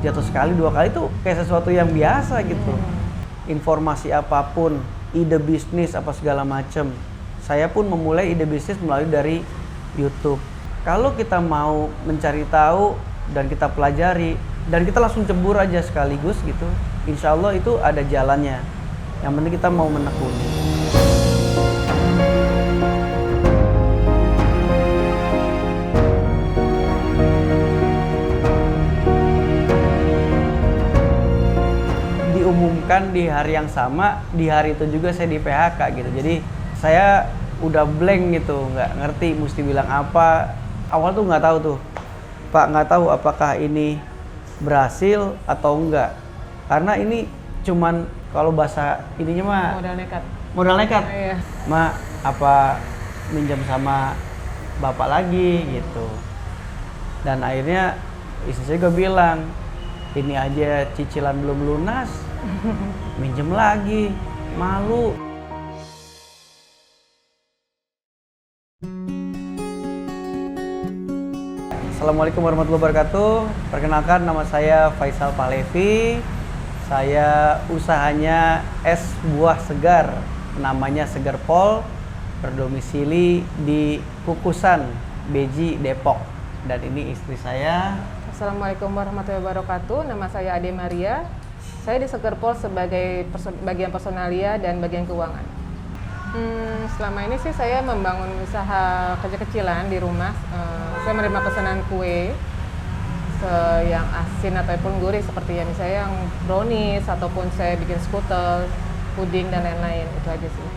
jatuh sekali 2 kali itu kayak sesuatu yang biasa gitu. Informasi apapun, ide bisnis apa segala macem, saya pun memulai ide bisnis melalui dari YouTube. Kalau kita mau mencari tahu dan kita pelajari dan kita langsung cebur aja sekaligus gitu, insya Allah itu ada jalannya. Yang penting kita mau menekuni. Diumumkan di hari yang sama, di hari itu juga saya di PHK gitu. Jadi saya udah blank gitu, nggak ngerti mesti bilang apa. Awal tuh nggak tahu tuh, Pak, nggak tahu apakah ini berhasil atau enggak. Karena ini cuman kalau bahasa ininya mah Modal nekat. modal nekat. Iya. Ma, apa minjam sama bapak lagi gitu. Dan akhirnya istri saya juga bilang, ini aja cicilan belum lunas, minjem lagi, malu. Assalamualaikum warahmatullahi wabarakatuh. Perkenalkan, nama saya Faisal Pahlevi. Saya usahanya es buah segar, namanya Segar Pol, berdomisili di Kukusan, Beji, Depok. Dan ini istri saya. Assalamualaikum warahmatullahi wabarakatuh. Nama saya Ade Maria. Saya di Segar Pol sebagai bagian personalia dan bagian keuangan. Selama ini sih saya membangun usaha kecil-kecilan di rumah. Saya menerima pesanan kue yang asin ataupun gurih, seperti yang misalnya yang brownies ataupun saya bikin skutel, puding dan lain-lain. Itu aja sih.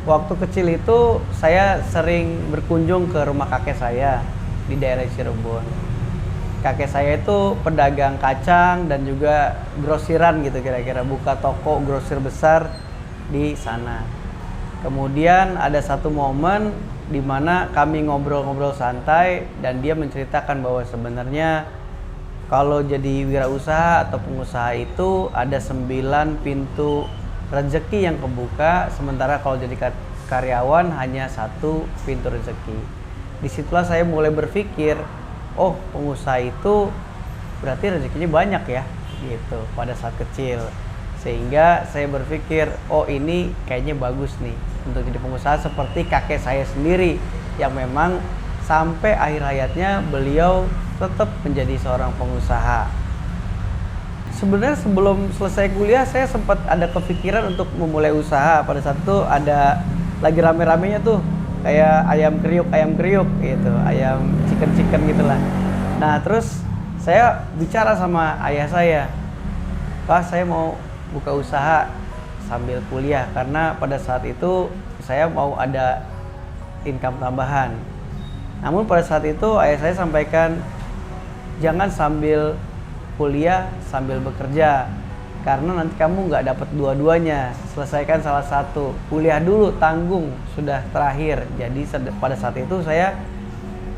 Waktu kecil itu saya sering berkunjung ke rumah kakek saya di daerah Cirebon. Kakek saya itu pedagang kacang dan juga grosiran gitu, kira-kira buka toko grosir besar di sana. Kemudian ada satu momen di mana kami ngobrol-ngobrol santai dan dia menceritakan bahwa sebenarnya kalau jadi wirausaha atau pengusaha itu ada 9 pintu rezeki yang kebuka, sementara kalau jadi karyawan hanya 1 pintu rezeki. Disitulah saya mulai berpikir, oh, pengusaha itu berarti rezekinya banyak ya, gitu pada saat kecil. Sehingga saya berpikir, oh ini kayaknya bagus nih untuk jadi pengusaha seperti kakek saya sendiri yang memang sampai akhir hayatnya beliau tetap menjadi seorang pengusaha. Sebenarnya sebelum selesai kuliah saya sempat ada kepikiran untuk memulai usaha. Pada saat itu ada lagi rame-ramenya tuh kayak ayam kriuk gitu, ayam chicken gitulah. Nah, terus saya bicara sama ayah saya, Pak, saya mau buka usaha sambil kuliah karena pada saat itu saya mau ada income tambahan. Namun pada saat itu ayah saya sampaikan, jangan sambil kuliah sambil bekerja karena nanti kamu nggak dapat dua-duanya. Selesaikan salah satu, kuliah dulu, tanggung, sudah terakhir. Jadi pada saat itu saya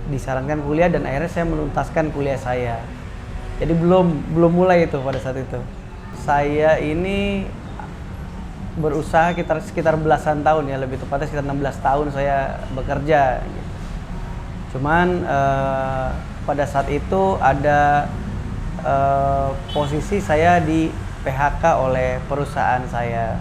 disarankan kuliah dan akhirnya saya menuntaskan kuliah saya. Jadi belum mulai itu pada saat itu. Saya ini berusaha sekitar belasan tahun ya, lebih tepatnya sekitar 16 tahun saya bekerja. Cuman pada saat itu ada posisi saya di PHK oleh perusahaan saya.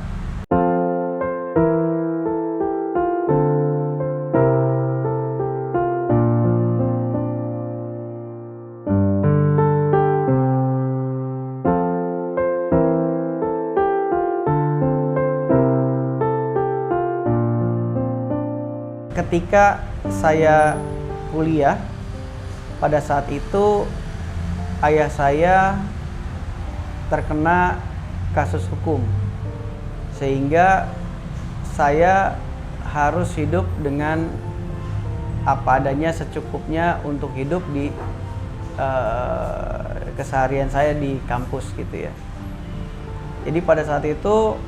Ketika saya kuliah, pada saat itu ayah saya terkena kasus hukum, sehingga saya harus hidup dengan apa adanya, secukupnya untuk hidup di keseharian saya di kampus gitu ya. Jadi pada saat itu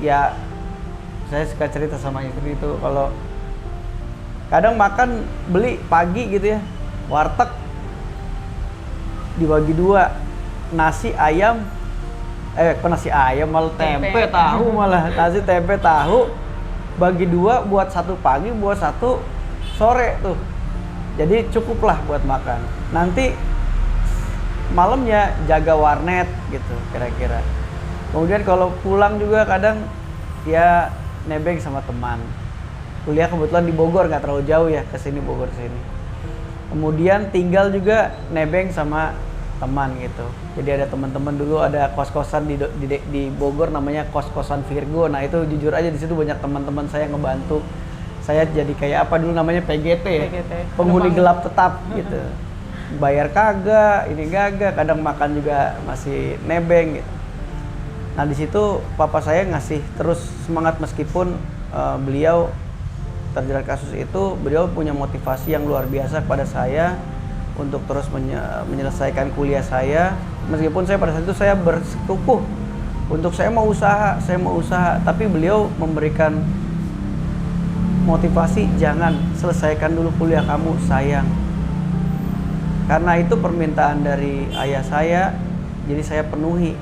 ya saya suka cerita sama istri itu, kalau kadang makan beli pagi gitu ya, warteg dibagi 2, nasi ayam, nasi ayam malah tempe tahu, malah nasi tempe tahu bagi 2, buat 1 pagi, buat 1 sore tuh. Jadi cukuplah buat makan. Nanti malamnya jaga warnet gitu kira-kira. Kemudian kalau pulang juga kadang ya nebeng sama teman. Kuliah kebetulan di Bogor, nggak terlalu jauh ya ke sini, Bogor sini. Kemudian tinggal juga nebeng sama teman gitu. Jadi ada teman-teman dulu, ada kos-kosan di Bogor namanya kos-kosan Virgo. Nah itu jujur aja di situ banyak teman-teman saya ngebantu. Saya jadi kayak apa dulu namanya PGT ya, PGT. penghuni gelap tetap gitu. Bayar kagak, ini kagak, kadang makan juga masih nebeng gitu. Nah di situ papa saya ngasih terus semangat meskipun beliau terjerat kasus itu, beliau punya motivasi yang luar biasa kepada saya untuk terus menyelesaikan kuliah saya. Meskipun saya pada saat itu saya bersikukuh untuk saya mau usaha, tapi beliau memberikan motivasi, jangan, selesaikan dulu kuliah kamu sayang. Karena itu permintaan dari ayah saya, jadi saya penuhi.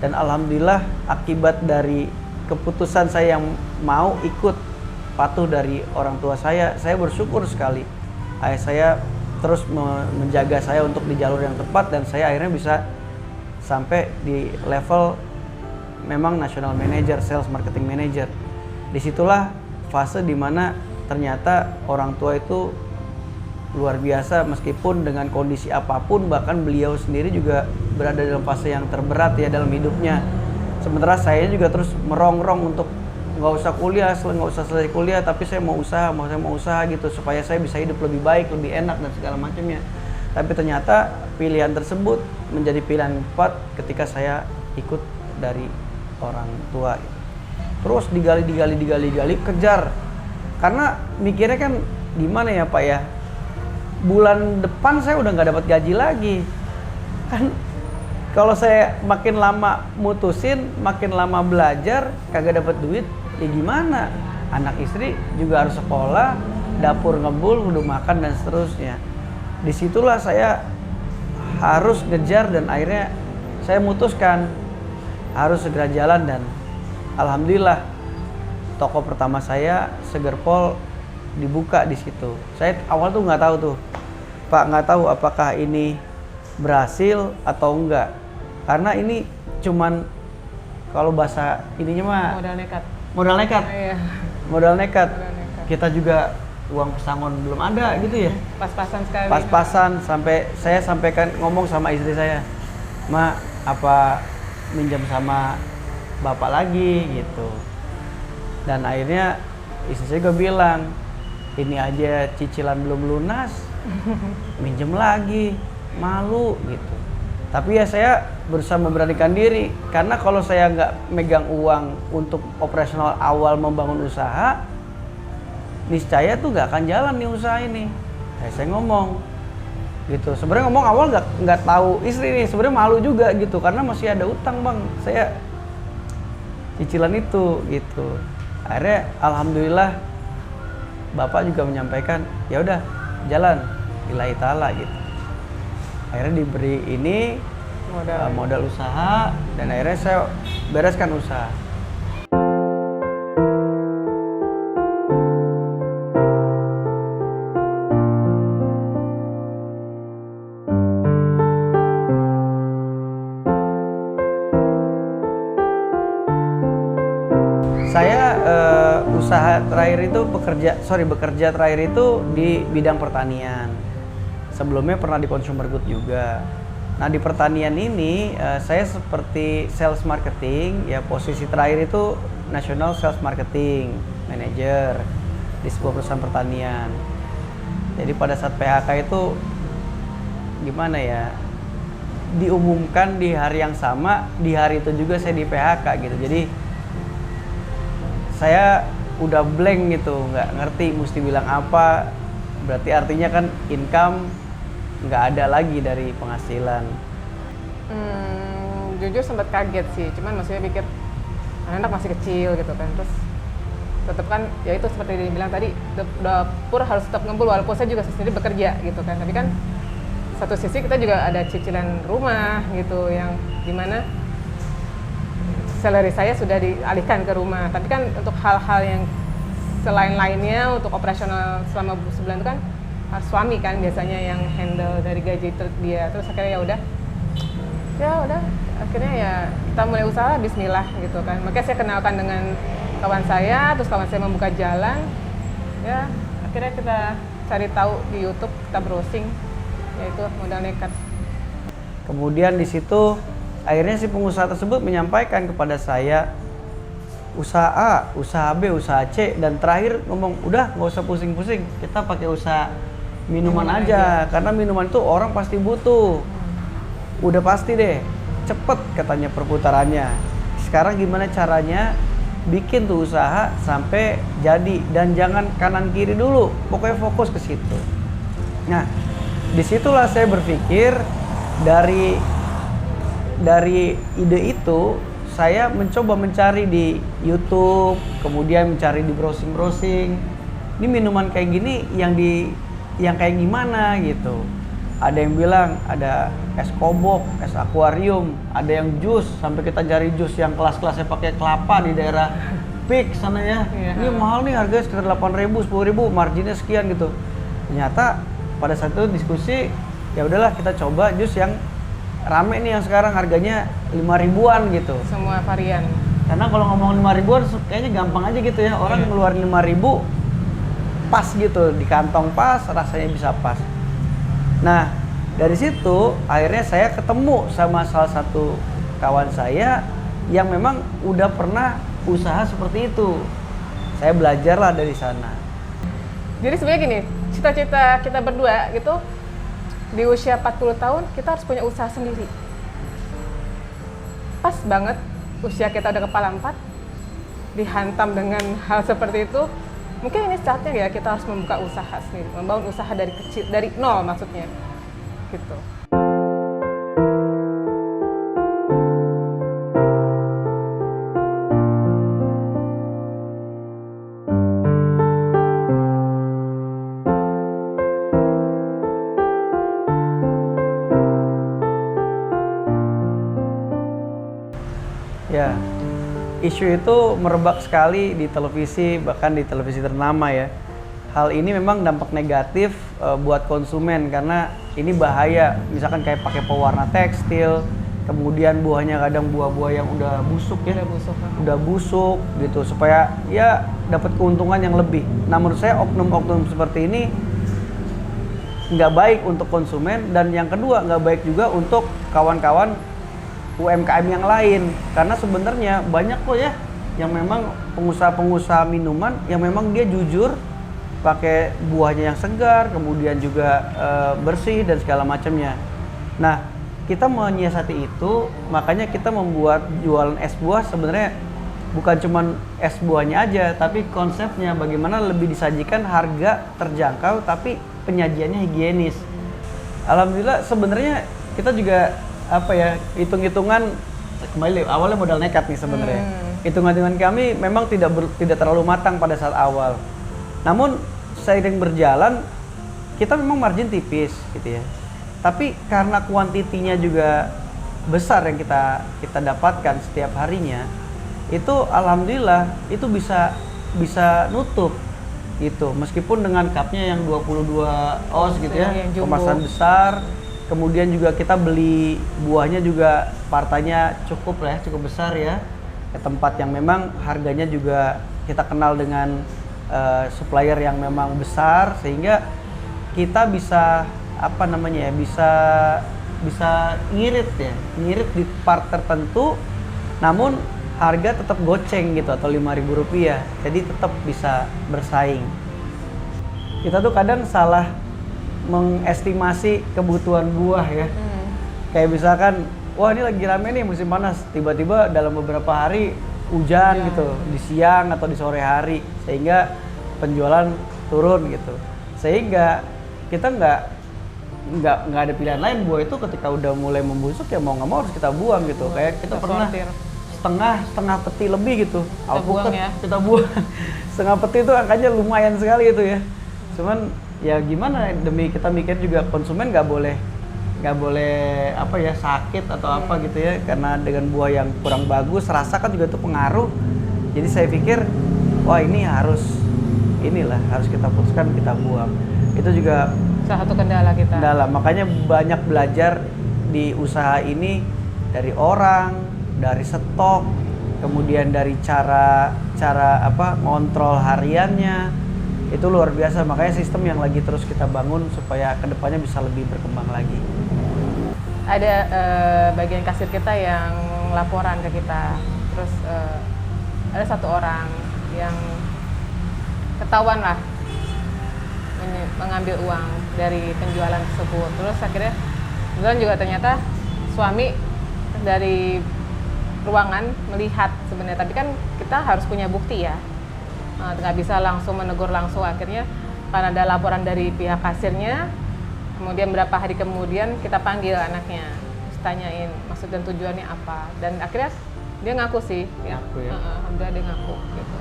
Dan alhamdulillah akibat dari keputusan saya yang mau ikut patuh dari orang tua saya bersyukur sekali. Ayah saya terus menjaga saya untuk di jalur yang tepat dan saya akhirnya bisa sampai di level memang national manager, sales marketing manager. Disitulah fase dimana ternyata orang tua itu luar biasa meskipun dengan kondisi apapun, bahkan beliau sendiri juga berada dalam fase yang terberat ya dalam hidupnya. Sementara saya juga terus merongrong untuk nggak usah kuliah, nggak usah selesai kuliah, tapi saya mau usaha gitu supaya saya bisa hidup lebih baik, lebih enak dan segala macamnya. Tapi ternyata pilihan tersebut menjadi pilihan yang tepat ketika saya ikut dari orang tua. Terus digali, kejar. Karena mikirnya kan gimana ya Pak ya, bulan depan saya udah nggak dapat gaji lagi. Kan kalau saya makin lama mutusin, makin lama belajar, kagak dapat duit, ya gimana? Anak istri juga harus sekolah, dapur ngebul, kudu makan dan seterusnya. Disitulah saya harus ngejar dan akhirnya saya memutuskan harus segera jalan dan alhamdulillah toko pertama saya Segerpol dibuka di situ. Saya awal tuh nggak tahu tuh, Pak, nggak tahu apakah ini berhasil atau enggak. Karena ini cuman kalau bahasa ininya mah Modal nekat. modal nekat. Iya. Modal nekat. Modal nekat. Kita juga uang pesangon belum ada gitu ya. Pas-pasan sekali. Pas-pasan sampai saya sampaikan ngomong sama istri saya, "Ma, apa minjam sama Bapak lagi?" gitu. Dan akhirnya istri saya juga bilang, "Ini aja cicilan belum lunas, minjem lagi, malu," gitu. Tapi ya saya berusaha memberanikan diri, karena kalau saya nggak megang uang untuk operasional awal membangun usaha, niscaya tuh nggak akan jalan nih usaha ini. Saya ngomong gitu. Sebenarnya ngomong awal nggak tahu istri nih, sebenarnya malu juga gitu, karena masih ada utang Bang, saya cicilan itu gitu. Akhirnya alhamdulillah Bapak juga menyampaikan, ya udah jalan, lillahi ta'ala gitu. Akhirnya diberi ini modal usaha dan akhirnya saya bereskan usaha. Saya usaha terakhir itu bekerja terakhir itu di bidang pertanian. Sebelumnya pernah di consumer good juga. Nah di pertanian ini saya seperti sales marketing, ya posisi terakhir itu national sales marketing manager di sebuah perusahaan pertanian. Jadi pada saat PHK itu gimana ya, diumumkan di hari yang sama, di hari itu juga saya di PHK gitu. Jadi saya udah blank gitu, nggak ngerti mesti bilang apa. Berarti artinya kan income nggak ada lagi dari penghasilan. Jujur sempat kaget sih, cuman maksudnya pikir anak masih kecil gitu kan, terus tetap kan ya itu seperti dibilang tadi, dapur harus tetap ngumpul walaupun saya juga sendiri bekerja gitu kan. Tapi kan satu sisi kita juga ada cicilan rumah gitu, yang dimana salary saya sudah dialihkan ke rumah. Tapi kan untuk hal-hal yang selain lainnya, untuk operasional selama sebulan itu kan suami kan biasanya yang handle dari gaji dia. Terus akhirnya ya udah Ya udah, akhirnya ya kita mulai usaha, bismillah gitu kan. Makanya saya kenalkan dengan kawan saya, terus kawan saya membuka jalan. Ya, akhirnya kita cari tahu di YouTube, kita browsing, yaitu modal nekat. Kemudian di situ akhirnya si pengusaha tersebut menyampaikan kepada saya usaha A, usaha B, usaha C, dan terakhir ngomong udah nggak usah pusing-pusing, kita pakai usaha minuman aja karena minuman itu orang pasti butuh. Udah pasti deh, cepet katanya perputarannya. Sekarang gimana caranya bikin tuh usaha sampai jadi, dan jangan kanan kiri dulu, pokoknya fokus ke situ. Nah, disitulah saya berpikir dari ide itu saya mencoba mencari di YouTube, kemudian mencari di browsing. Ini minuman kayak gini yang kayak gimana gitu. Ada yang bilang ada es kobok, es akuarium, ada yang jus, sampai kita cari jus yang kelas-kelasnya pakai kelapa di daerah Peak sana ya. Ini mahal nih, harganya sekitar 8.000, 10.000, marginnya sekian gitu. Ternyata pada saat itu diskusi, ya udahlah kita coba jus yang rame nih yang sekarang harganya 5.000-an gitu. Semua varian. Karena kalau ngomong 5.000-an kayaknya gampang aja gitu ya. Orang ngeluarin 5.000 pas gitu, di kantong pas, rasanya bisa pas. Nah, dari situ akhirnya saya ketemu sama salah satu kawan saya yang memang udah pernah usaha seperti itu. Saya belajarlah dari sana. Jadi sebenarnya gini, cita-cita kita berdua gitu, di usia 40 tahun kita harus punya usaha sendiri. Pas banget usia kita udah kepala 4, dihantam dengan hal seperti itu. Mungkin ini saatnya ya kita harus membuka usaha sendiri, membangun usaha dari kecil, dari nol maksudnya, gitu. Ya, isu itu merebak sekali di televisi, bahkan di televisi ternama ya. Hal ini memang dampak negatif buat konsumen karena ini bahaya. Misalkan kayak pakai pewarna tekstil, kemudian buahnya kadang buah-buah yang udah busuk ya. Udah busuk gitu, supaya ya dapat keuntungan yang lebih. Nah, menurut saya oknum-oknum seperti ini nggak baik untuk konsumen, dan yang kedua nggak baik juga untuk kawan-kawan UMKM yang lain, karena sebenarnya banyak kok ya yang memang pengusaha-pengusaha minuman yang memang dia jujur pakai buahnya yang segar, kemudian juga bersih dan segala macamnya. Nah, kita menyiasati itu, makanya kita membuat jualan es buah sebenarnya bukan cuman es buahnya aja, tapi konsepnya bagaimana lebih disajikan harga terjangkau tapi penyajiannya higienis. Alhamdulillah sebenarnya kita juga apa ya, hitung-hitungan kembali awalnya modal nekat nih sebenarnya. Hitungan-hitungan kami memang tidak terlalu matang pada saat awal. Namun seiring berjalan kita memang margin tipis gitu ya. Tapi karena kuantitinya juga besar yang kita dapatkan setiap harinya, itu alhamdulillah itu bisa nutup gitu. Meskipun dengan cupnya yang 22 oz gitu ya, kemasan besar. Kemudian juga kita beli buahnya juga partanya cukup lah ya, cukup besar ya. Ke tempat yang memang harganya juga kita kenal dengan supplier yang memang besar, sehingga kita bisa apa namanya ya, bisa ngirit di part tertentu, namun harga tetap goceng gitu atau Rp5.000, jadi tetap bisa bersaing. Kita tuh kadang salah mengestimasi kebutuhan buah ya. Kayak misalkan, wah ini lagi rame nih musim panas, tiba-tiba dalam beberapa hari hujan gitu, di siang atau di sore hari, sehingga penjualan turun gitu. Sehingga kita nggak ada pilihan lain, buah itu ketika udah mulai membusuk ya mau nggak mau harus kita buang gitu. Kayak kita pernah setengah peti lebih gitu, kita buang. Setengah peti itu angkanya lumayan sekali itu ya. Cuman ya gimana, demi kita mikir juga konsumen nggak boleh apa ya, sakit atau apa gitu ya, karena dengan buah yang kurang bagus, rasa kan juga itu pengaruh. Jadi saya pikir wah ini harus kita putuskan, kita buang. Itu juga salah satu kendala kita. Makanya banyak belajar di usaha ini, dari orang, dari stok, kemudian dari cara ngontrol hariannya, itu luar biasa. Makanya sistem yang lagi terus kita bangun supaya kedepannya bisa lebih berkembang lagi. Ada bagian kasir kita yang laporan ke kita, terus ada satu orang yang ketahuan lah mengambil uang dari penjualan tersebut. Terus akhirnya kemudian juga ternyata suami dari ruangan melihat sebenarnya, tapi kan kita harus punya bukti ya, nggak bisa langsung menegur langsung. Akhirnya karena ada laporan dari pihak kasirnya, kemudian berapa hari kemudian kita panggil anaknya, terus tanyain maksud dan tujuannya apa, dan akhirnya dia ngaku sih, Ngaku ya? alhamdulillah dia ngaku gitu.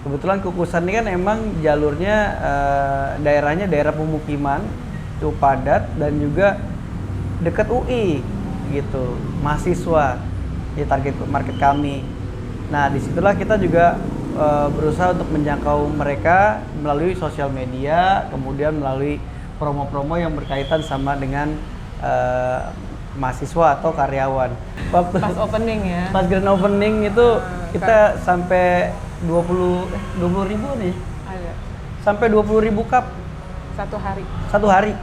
Kebetulan Kukusan ini kan emang jalurnya daerahnya daerah pemukiman, cukup padat dan juga dekat UI gitu, mahasiswa di target market kami. Nah disitulah kita juga berusaha untuk menjangkau mereka melalui sosial media, kemudian melalui promo-promo yang berkaitan sama dengan mahasiswa atau karyawan. Waktu Pas opening ya. pas grand opening itu kita sampai 20 ribu nih, Ada sampai 20.000 cup satu hari. satu hari,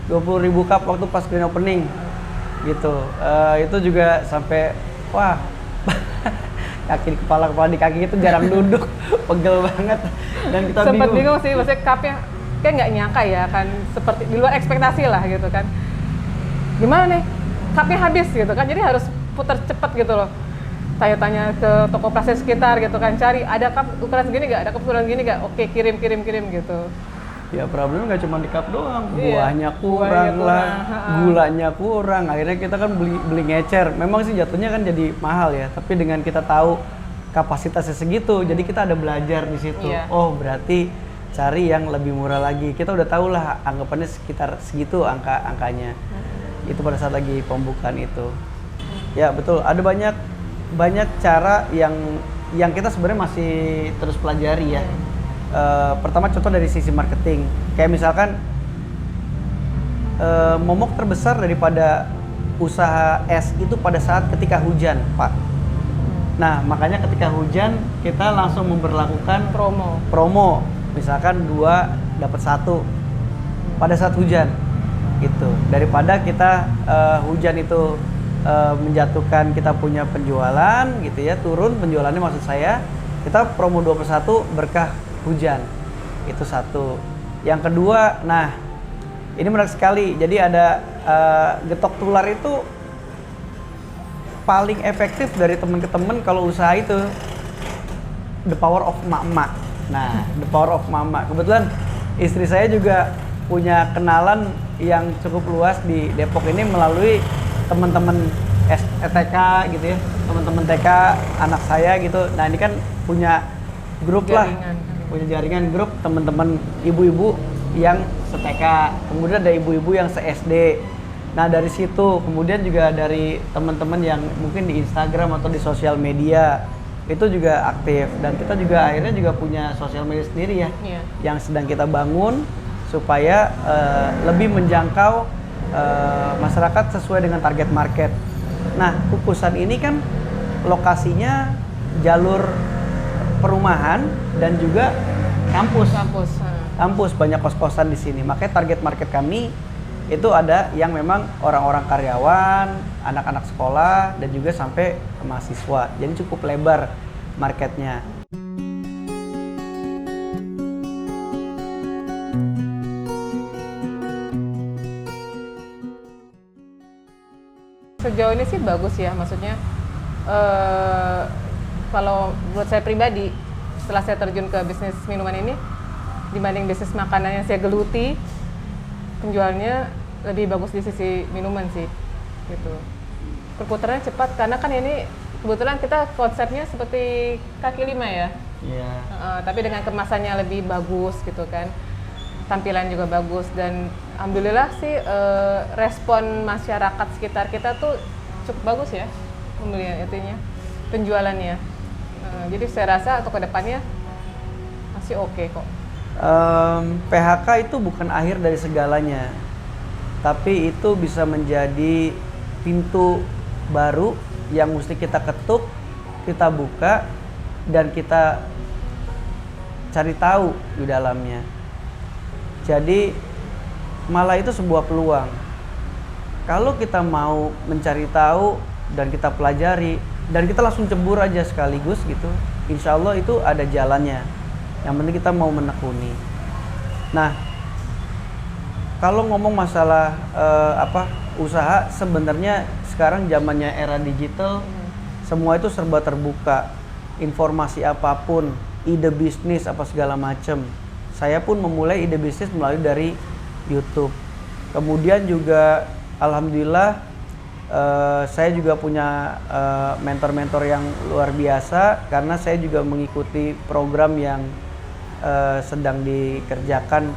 20.000 cup waktu pas grand opening gitu. Itu juga sampai wah kepala di kaki itu jarang duduk, pegel banget, dan kita Sempat bingung. bingung sih, maksudnya cupnya kayak nggak nyangka ya kan, seperti di luar ekspektasi lah gitu kan. Gimana nih, cupnya habis gitu kan, jadi harus putar cepat gitu loh. Tanya-tanya ke toko plastik sekitar gitu kan, cari ada cup ukuran segini nggak, ada cup ukuran segini nggak, oke kirim gitu. Ya problemnya nggak cuma di cup doang, Iya, buahnya kurang buahnya lah, kurang, gulanya kurang. Akhirnya kita kan beli ngecer. Memang sih jatuhnya kan jadi mahal ya, tapi dengan kita tahu kapasitasnya segitu, jadi kita ada belajar di situ. Iya. Oh berarti cari yang lebih murah lagi. Kita udah tahu lah anggapannya sekitar segitu angkanya. Itu pada saat lagi pembukaan itu. Ya betul, ada banyak cara yang kita sebenarnya masih terus pelajari ya. Pertama contoh dari sisi marketing, kayak misalkan momok terbesar daripada usaha es itu pada saat ketika hujan, Pak. Nah makanya ketika hujan kita langsung memberlakukan promo, misalkan 2 dapat 1 pada saat hujan gitu, daripada kita hujan itu menjatuhkan kita punya penjualan gitu ya, turun penjualannya maksud saya, kita promo 2/1 berkah hujan. Itu satu. Yang kedua, nah ini menarik sekali, jadi ada getok tular itu paling efektif dari teman ke teman kalau usaha itu the power of mama. Nah the power of mama, kebetulan istri saya juga punya kenalan yang cukup luas di Depok ini melalui teman-teman TK gitu ya, teman-teman TK anak saya gitu. Nah ini kan punya grup Jaringan. punya jaringan grup teman-teman ibu-ibu yang se-TK, kemudian ada ibu-ibu yang se-SD. Nah dari situ kemudian juga dari teman-teman yang mungkin di Instagram atau di sosial media itu juga aktif, dan kita juga akhirnya juga punya sosial media sendiri ya, Iya. yang sedang kita bangun supaya lebih menjangkau masyarakat sesuai dengan target market. Nah, Kukusan ini kan lokasinya jalur perumahan dan juga kampus. Kampus banyak kos-kosan di sini. Makanya target market kami itu ada yang memang orang-orang karyawan, anak-anak sekolah, dan juga sampai mahasiswa. Jadi cukup lebar marketnya. Sejauh ini sih bagus ya, maksudnya kalau buat saya pribadi, setelah saya terjun ke bisnis minuman ini, dibanding bisnis makanan yang saya geluti, penjualnya lebih bagus di sisi minuman sih, gitu. Perputarannya cepat, karena kan ini kebetulan kita konsepnya seperti kaki lima ya, Iya. tapi dengan kemasannya lebih bagus gitu kan, tampilan juga bagus, dan alhamdulillah sih respon masyarakat sekitar kita tuh cukup bagus ya, pembelian itunya, penjualannya. Jadi saya rasa untuk kedepannya Masih oke kok. PHK itu bukan akhir dari segalanya, tapi itu bisa menjadi pintu baru yang mesti kita ketuk, kita buka, dan kita cari tahu di dalamnya. Jadi malah itu sebuah peluang. Kalau kita mau mencari tahu dan kita pelajari dan kita langsung cebur aja sekaligus gitu, insya Allah itu ada jalannya. Yang penting kita mau menekuni. Nah, kalau ngomong masalah usaha, sebenarnya sekarang zamannya era digital, semua itu serba terbuka. Informasi apapun, ide bisnis apa segala macam. Saya pun memulai ide bisnis melalui dari YouTube. Kemudian juga alhamdulillah saya juga punya mentor-mentor yang luar biasa karena saya juga mengikuti program yang sedang dikerjakan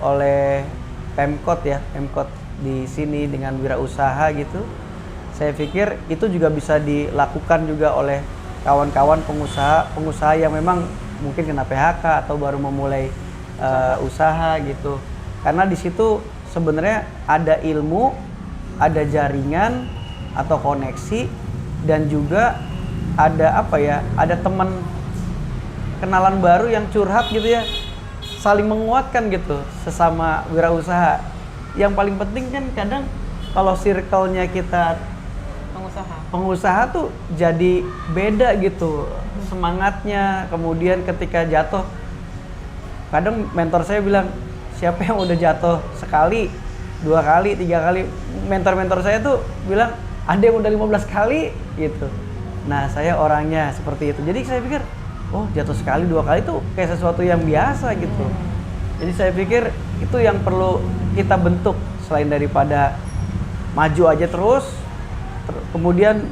oleh Pemkot ya, Pemkot di sini dengan wirausaha gitu. Saya pikir itu juga bisa dilakukan juga oleh kawan-kawan pengusaha yang memang mungkin kena PHK atau baru memulai usaha gitu. Karena di situ sebenarnya ada ilmu, ada jaringan atau koneksi, dan juga ada ada teman kenalan baru yang curhat gitu ya, saling menguatkan gitu sesama wirausaha. Yang paling penting kan kadang kalau circle-nya kita pengusaha tuh jadi beda gitu semangatnya. Kemudian ketika jatuh, kadang mentor saya bilang, siapa yang udah jatuh sekali, 2 kali, 3 kali, mentor-mentor saya tuh bilang ada yang udah 15 kali gitu. Nah, saya orangnya seperti itu. Jadi saya pikir, oh jatuh sekali 2 kali tuh kayak sesuatu yang biasa gitu. Jadi saya pikir itu yang perlu kita bentuk, selain daripada maju aja terus, kemudian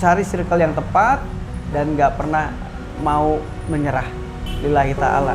cari circle yang tepat dan nggak pernah mau menyerah. Lillahi ta'ala.